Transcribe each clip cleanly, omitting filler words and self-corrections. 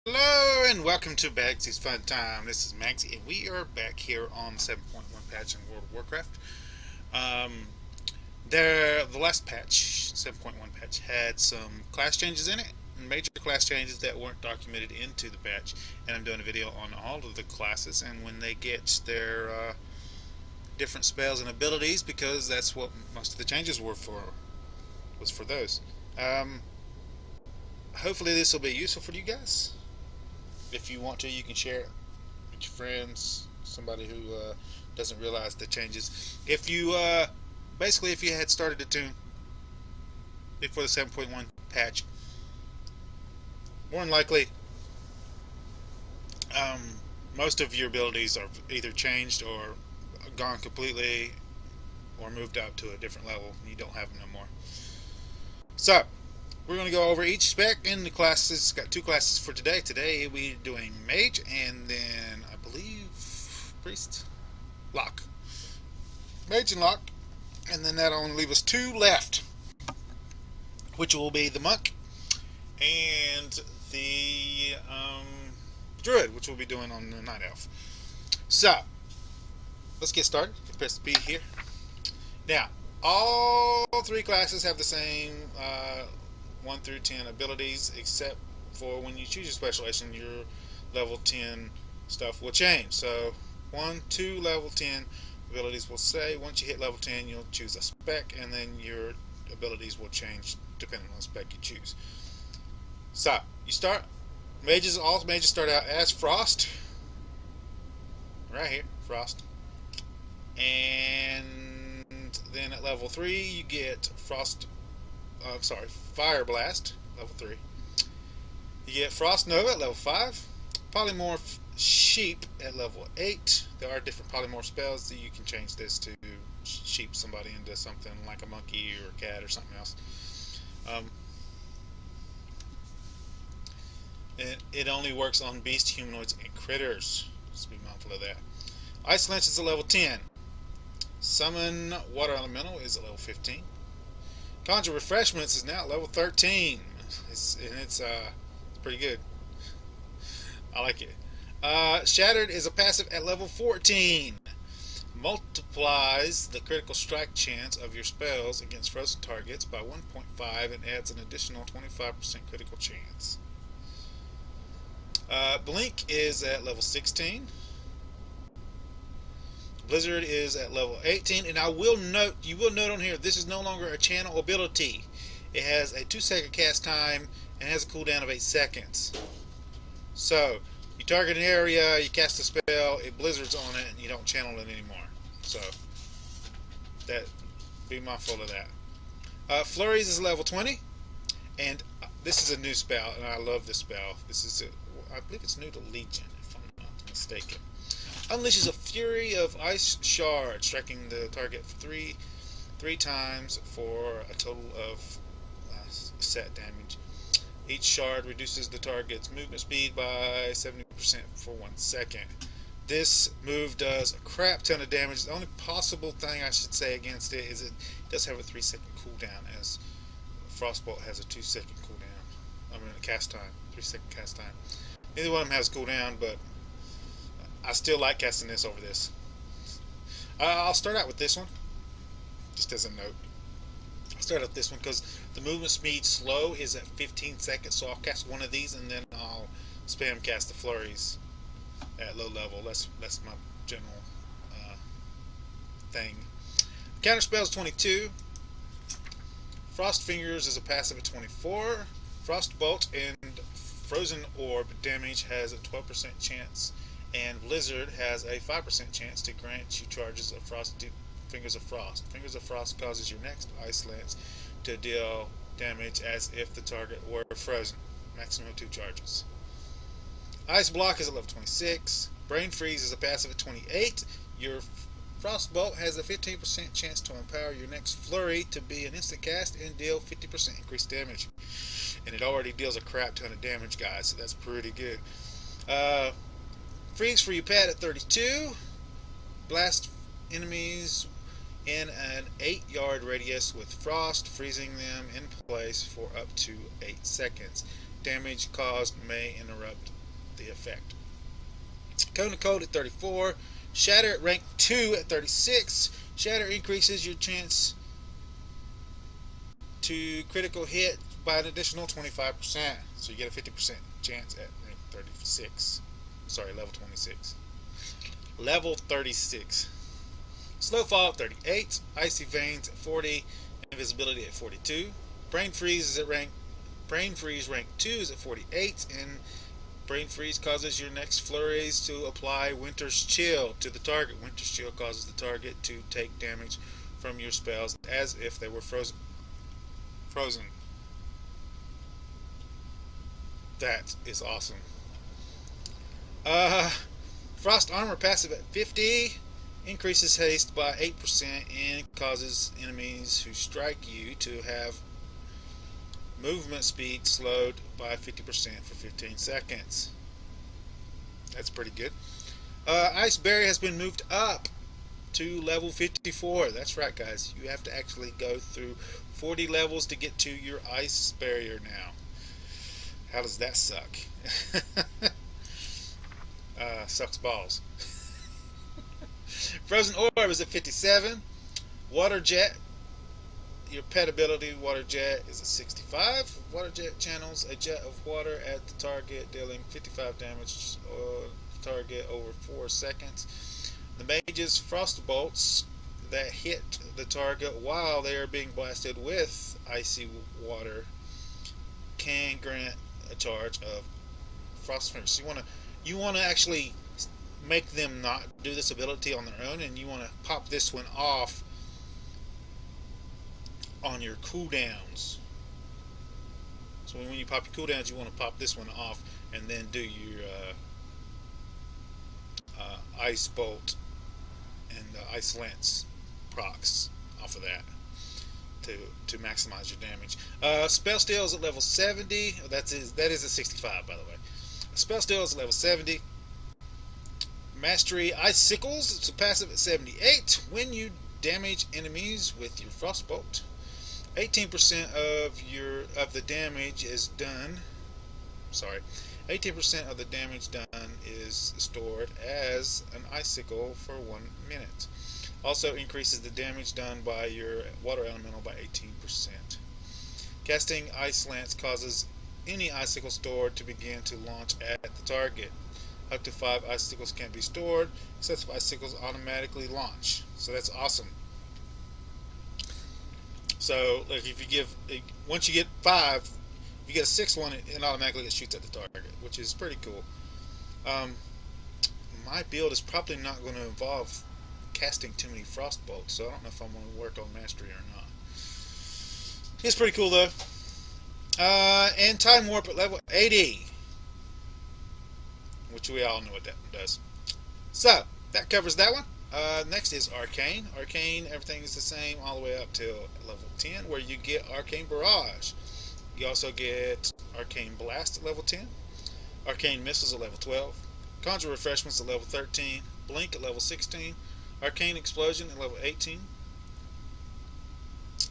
Hello and welcome to Maggie's Fun Time. This is Magzie and we are back here on 7.1 patch in World of Warcraft. Um, the last patch, 7.1 patch, had some class changes in it, major class changes that weren't documented into the patch, and I'm doing a video on all of the classes and when they get their different spells and abilities, because that's what most of the changes were for. Was for those. Um, Hopefully this will be useful for you guys. If you want to, you can share it with your friends, somebody who doesn't realize the changes. If you basically, if you had started a tune before the 7.1 patch, more than likely, um, most of your abilities are either changed or gone completely, or moved up to a different level. You don't have them no more. So we're going to go over each spec in the classes. Got two classes for today. Today we're doing Mage and then I believe Priest, Lock. Mage and Lock, and then that'll only leave us two left, which will be the Monk and the Druid, which we'll be doing on the Night Elf. So let's get started. Press B here. Now, all three classes have the same 1 through 10 abilities, except for when you choose your specialization, your level 10 stuff will change. So 1, 2, level 10 abilities will say once you hit level 10 you'll choose a spec, and then your abilities will change depending on the spec you choose. So you start, all mages start out as Frost, right here, Frost, and then at level 3 you get Fire Blast, level 3. You get Frost Nova at level 5, Polymorph Sheep at level 8. There are different polymorph spells that you can change this to sheep somebody into something like a monkey or a cat or something else. It only works on beasts, humanoids, and critters. Just be mindful of that. Ice Lance is a level 10. Summon Water Elemental is a level 15. Conjure Refreshments is now at level 13. It's pretty good. I like it. Shattered is a passive at level 14. Multiplies the critical strike chance of your spells against frozen targets by 1.5 and adds an additional 25% critical chance. Blink is at level 16. Blizzard is at level 18, and you will note on here, this is no longer a channel ability. It has a 2-second cast time and has a cooldown of 8 seconds. So, you target an area, you cast a spell, it blizzards on it, and you don't channel it anymore. So, be mindful of that. Flurries is level 20, and this is a new spell, and I love this spell. I believe it's new to Legion, if I'm not mistaken. Unleashes a fury of ice shards, striking the target three times for a total of set damage. Each shard reduces the target's movement speed by 70% for 1 second. This move does a crap ton of damage. The only possible thing I should say against it is it does have a 3-second cooldown, as Frostbolt has a 2-second cooldown. A cast time, 3-second cast time. Neither one of them has cooldown, but I still like casting this over this. I'll start out with this one, just as a note. I'll start out with this one because the movement speed slow is at 15 seconds, so I'll cast one of these and then I'll spam cast the flurries at low level. That's my general thing. Counter spell is 22. Frost Fingers is a passive at 24. Frostbolt and Frozen Orb damage has a 12% chance, and Blizzard has a 5% chance to grant you charges of Fingers of Frost. Fingers of Frost causes your next Ice Lance to deal damage as if the target were frozen. Maximum 2 charges. Ice Block is at level 26. Brain Freeze is a passive at 28. Your Frostbolt has a 15% chance to empower your next Flurry to be an instant cast and deal 50% increased damage. And it already deals a crap ton of damage, guys, so that's pretty good. Freeze for your pet at 32. Blast enemies in an 8-yard radius with frost, freezing them in place for up to 8 seconds. damage caused may interrupt the effect. Cone of Cold at 34. Shatter at rank 2 at 36. Shatter increases your chance to critical hit by an additional 25%. So you get a 50% chance at rank 36. Sorry, level 26. Level 36. Slow Fall at 38. Icy Veins at 40. Invisibility at 42. Brain Freeze rank 2 is at 48, and Brain Freeze causes your next flurries to apply Winter's Chill to the target. Winter's Chill causes the target to take damage from your spells as if they were frozen. That is awesome. Frost Armor passive at 50. Increases haste by 8% and causes enemies who strike you to have movement speed slowed by 50% for 15 seconds. That's pretty good. Ice Barrier has been moved up to level 54. That's right, guys. You have to actually go through 40 levels to get to your Ice Barrier now. How does that suck? Sucks balls. Frozen Orb is at 57. Water Jet, your pet ability, Water Jet, is at 65. Water Jet channels a jet of water at the target, dealing 55 damage to target over 4 seconds. The Mage's Frost Bolts that hit the target while they are being blasted with icy water can grant a charge of Frost Finish. You want to actually make them not do this ability on their own, and you want to pop this one off on your cooldowns. So when you pop your cooldowns, you want to pop this one off and then do your Ice Bolt and Ice Lance procs off of that to maximize your damage. Spell Steal is at level 70. That is at 65, by the way. Spell Steal is at level 70. Mastery Icicles, it's a passive at 78. When you damage enemies with your Frostbolt, 18% of the damage is done. 18% of the damage done is stored as an icicle for 1 minute. Also increases the damage done by your water elemental by 18%. Casting Ice Lance causes any icicle stored to begin to launch at the target. Up to 5 icicles can be stored. Excessive icicles automatically launch. So that's awesome. So like if you give, once you get 5, if you get a 6th one, it automatically shoots at the target, which is pretty cool. My build is probably not going to involve casting too many frost bolts, so I don't know if I'm going to work on mastery or not. It's pretty cool though. And Time Warp at level 80, which we all know what that does. So that covers that one. Next is Arcane. Arcane, everything is the same all the way up till level 10, where you get Arcane Barrage. You also get Arcane Blast at level 10, Arcane Missiles at level 12, Conjure Refreshments at level 13, Blink at level 16, Arcane Explosion at level 18,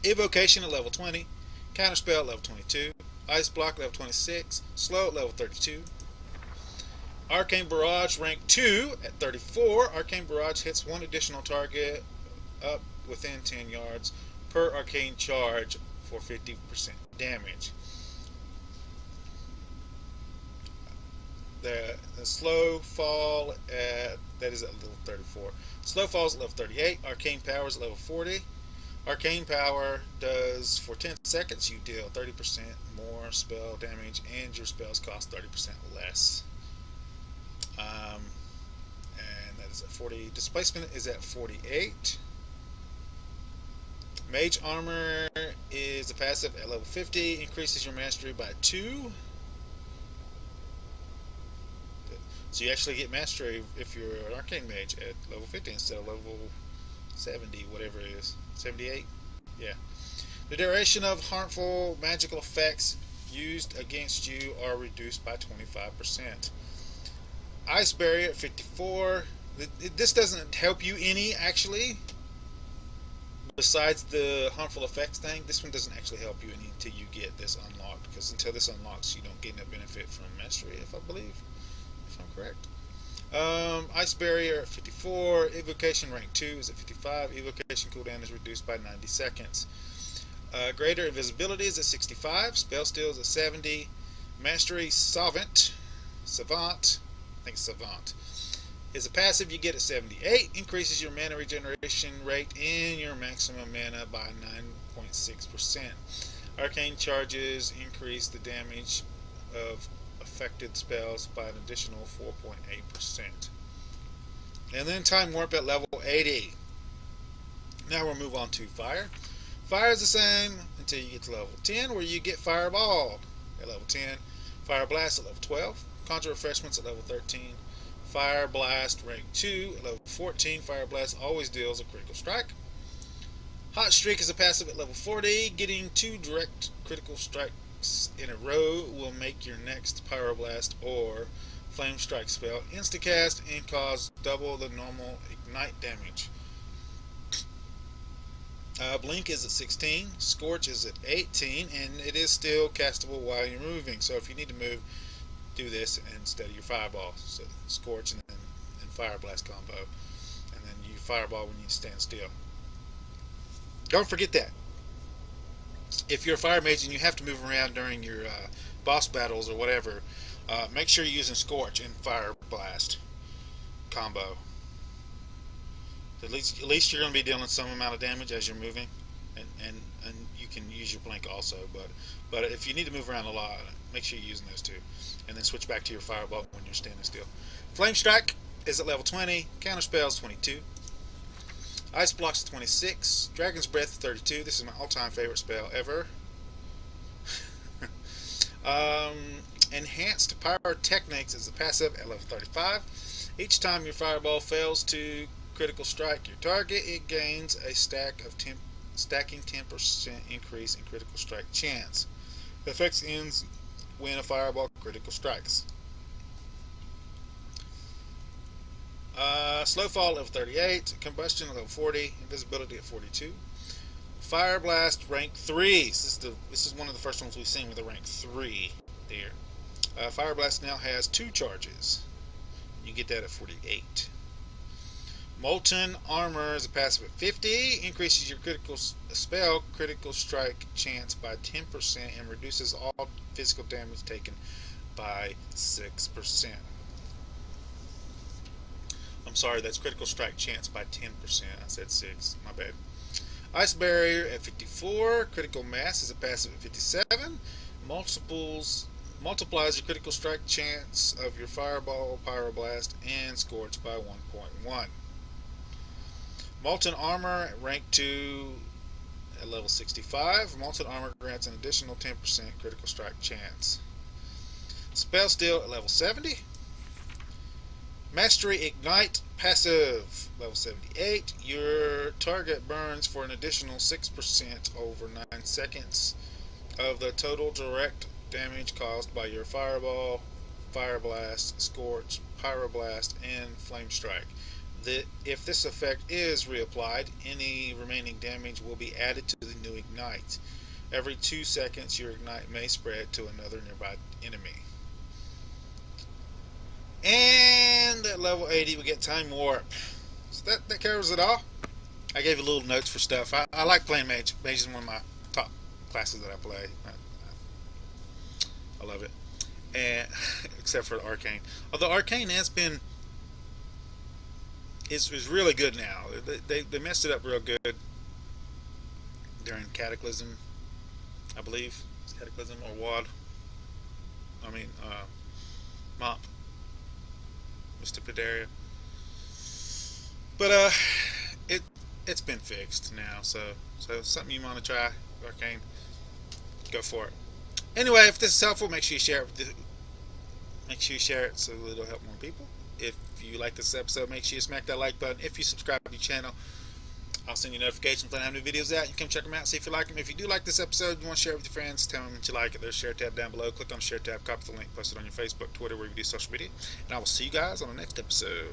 Evocation at level 20, Counterspell at level 22, Ice Block at level 26, Slow at level 32, Arcane Barrage rank 2 at 34. Arcane Barrage hits one additional target up within 10 yards per arcane charge for 50% damage. The Slow Fall that is at level 34. Slow Fall is at level 38. Arcane Power is at level 40. Arcane Power does for 10 seconds you deal 30% more spell damage and your spells cost 30% less. And that is at 40. Displacement is at 48. Mage Armor is a passive at level 50. Increases your mastery by 2. So you actually get mastery if you're an Arcane Mage at level 50 instead of level 70, whatever it is. 78? Yeah. The duration of harmful magical effects used against you are reduced by 25%. Ice Barrier at 54. This doesn't help you any, actually, Besides the harmful effects thing, this one doesn't actually help you until you get this unlocked, because until this unlocks, you don't get no benefit from mastery, if I'm correct. Ice barrier at 54, evocation rank 2 is at 55, evocation cooldown is reduced by 90 seconds. Greater invisibility is at 65, spell steal is at 70, mastery savant, I think it's savant, is a passive you get at 78, increases your mana regeneration rate and your maximum mana by 9.6%. Arcane charges increase the damage of affected spells by an additional 4.8%. And then time warp at level 80. Now we'll move on to fire. Fire is the same until you get to level 10, where you get fireball at level 10, fire blast at level 12, conjure refreshments at level 13, fire blast rank 2 at level 14. Fire blast always deals a critical strike. Hot streak is a passive at level 40. Getting 2 direct critical strikes in a row will make your next pyroblast or flame strike spell instacast and cause double the normal ignite damage. Blink is at 16, Scorch is at 18, and it is still castable while you're moving. So if you need to move, do this instead of your fireball. So Scorch and Fire Blast combo, and then you fireball when you stand still. Don't forget that. If you're a fire mage and you have to move around during your boss battles or whatever, make sure you're using Scorch and Fire Blast combo. At least you're going to be dealing some amount of damage as you're moving, and you can use your blink also. But if you need to move around a lot, make sure you're using those two, and then switch back to your fireball when you're standing still. Flame Strike is at level 20, Counter Spells 22, Ice Blocks 26, Dragon's Breath 32. This is my all-time favorite spell ever. Enhanced Pyrotechnics is a passive at level 35. Each time your fireball fails to critical strike your target, it gains a stacking 10% increase in critical strike chance. The effect ends when a fireball critical strikes. Slowfall level 38, Combustion level 40, Invisibility at 42. Fire Blast rank 3. This is one of the first ones we've seen with a rank 3 there. Fire Blast now has 2 charges. You get that at 48. Molten Armor is a passive at 50, increases your critical spell critical strike chance by 10% and reduces all physical damage taken by 6%. I'm sorry, that's critical strike chance by 10%. I said 6, my bad. Ice Barrier at 54, Critical Mass is a passive at 57, multiplies your critical strike chance of your Fireball, Pyroblast, and Scorch by 1.1. Molten Armor at rank 2 at level 65. Molten Armor grants an additional 10% critical strike chance. Spell Steal at level 70. Mastery Ignite passive level 78. Your target burns for an additional 6% over 9 seconds of the total direct damage caused by your Fireball, Fire Blast, Scorch, Pyroblast, and Flame Strike. If this effect is reapplied, any remaining damage will be added to the new Ignite. Every 2 seconds, your Ignite may spread to another nearby enemy. And at level 80, we get Time Warp. So that covers it all. I gave you little notes for stuff. I like playing Mage. Mage is one of my top classes that I play. I love it. And except for Arcane. Although Arcane has been... is really good now. They messed it up real good during Cataclysm, I believe. It's Cataclysm or WAD. MOP. Mr. Pedaria. But it's been fixed now, so something you want to try, Arcane, go for it. Anyway, if this is helpful, make sure you share it so it'll help more people. If you like this episode, make sure you smack that like button. If you subscribe to the channel, I'll send you notifications when I have new videos out. You can come check them out, see if you like them. If you do like this episode, you want to share it with your friends, tell them that you like it. There's a share tab down below. Click on the share tab, copy the link, post it on your Facebook, Twitter, where you do social media. And I will see you guys on the next episode.